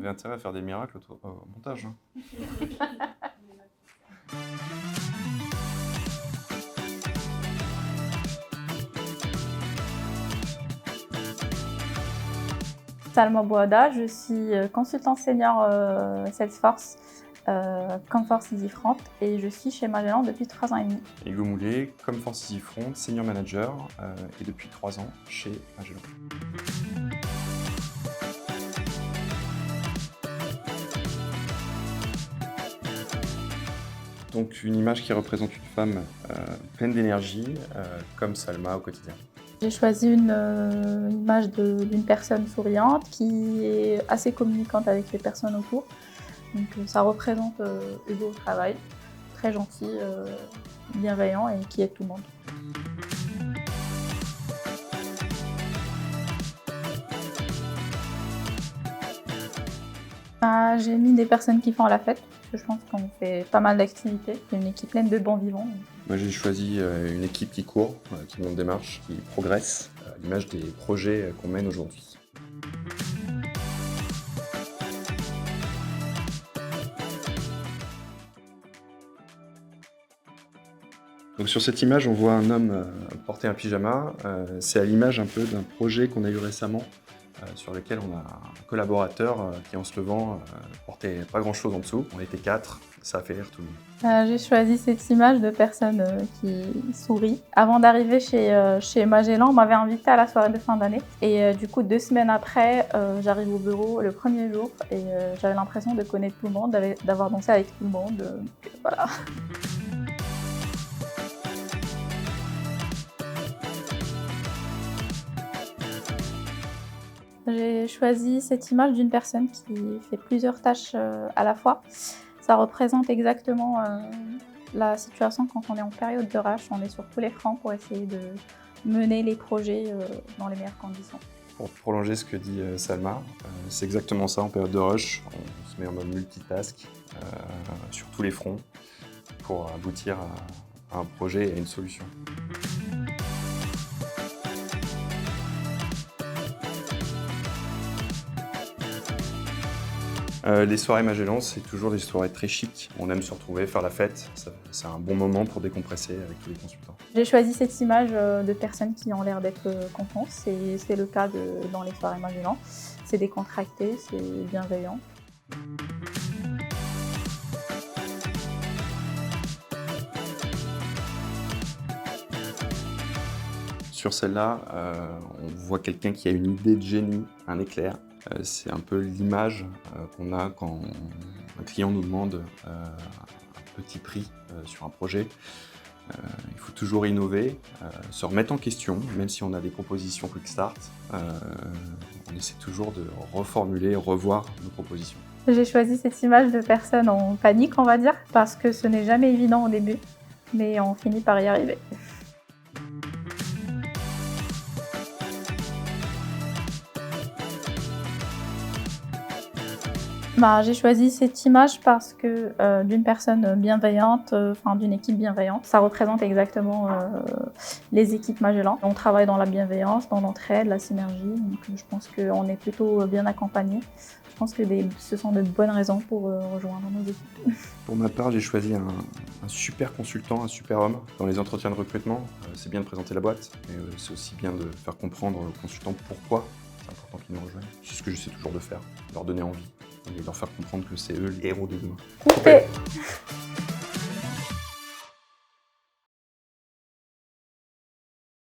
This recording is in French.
avez intérêt à faire des miracles au montage. Hein. Salma Bouada, je suis consultante senior Salesforce Comfort Easy Front et je suis chez Magellan depuis 3 ans et demi. Hugo Moulet, Comfort Easy Front, Senior Manager et depuis 3 ans chez Magellan. Donc une image qui représente une femme pleine d'énergie, comme Salma au quotidien. J'ai choisi une image d'une personne souriante qui est assez communicante avec les personnes autour. Donc ça représente Hugo au travail, très gentil, bienveillant et qui aide tout le monde. J'ai mis des personnes qui font la fête, parce que je pense qu'on fait pas mal d'activités. C'est une équipe pleine de bons vivants. Moi j'ai choisi une équipe qui court, qui monte des marches, qui progresse, à l'image des projets qu'on mène aujourd'hui. Donc sur cette image, on voit un homme porter un pyjama. C'est à l'image un peu d'un projet qu'on a eu récemment, sur lequel on a un collaborateur qui, en se levant, portait pas grand-chose en dessous. On était 4, ça a fait rire tout le monde. J'ai choisi cette image de personne qui sourit. Avant d'arriver chez Magellan, on m'avait invité à la soirée de fin d'année. Et du coup, 2 semaines après, j'arrive au bureau le premier jour et j'avais l'impression de connaître tout le monde, d'avoir dansé avec tout le monde. Donc, voilà. J'ai choisi cette image d'une personne qui fait plusieurs tâches à la fois. Ça représente exactement la situation quand on est en période de rush. On est sur tous les fronts pour essayer de mener les projets dans les meilleures conditions. Pour prolonger ce que dit Salma, c'est exactement ça en période de rush. On se met en mode multitask sur tous les fronts pour aboutir à un projet et à une solution. Les soirées Magellan, c'est toujours des soirées très chic. On aime se retrouver, faire la fête. C'est un bon moment pour décompresser avec tous les consultants. J'ai choisi cette image de personnes qui ont l'air d'être contentes. C'est le cas dans les soirées Magellan. C'est décontracté, c'est bienveillant. Sur celle-là, on voit quelqu'un qui a une idée de génie, un éclair. C'est un peu l'image qu'on a quand un client nous demande un petit prix sur un projet. Il faut toujours innover, se remettre en question, même si on a des propositions Quick Start. On essaie toujours de reformuler, revoir nos propositions. J'ai choisi cette image de personne en panique, on va dire, parce que ce n'est jamais évident au début, mais on finit par y arriver. J'ai choisi cette image parce que d'une personne bienveillante, d'une équipe bienveillante, ça représente exactement les équipes Magellan. On travaille dans la bienveillance, dans l'entraide, la synergie, donc je pense qu'on est plutôt bien accompagnés. Je pense que ce sont de bonnes raisons pour rejoindre nos équipes. Pour ma part, j'ai choisi un super consultant, un super homme. Dans les entretiens de recrutement, c'est bien de présenter la boîte, mais c'est aussi bien de faire comprendre aux consultants pourquoi c'est important qu'ils nous rejoignent. C'est ce que j'essaie toujours de faire, leur donner envie et leur faire comprendre que c'est eux les héros de demain. Coupé.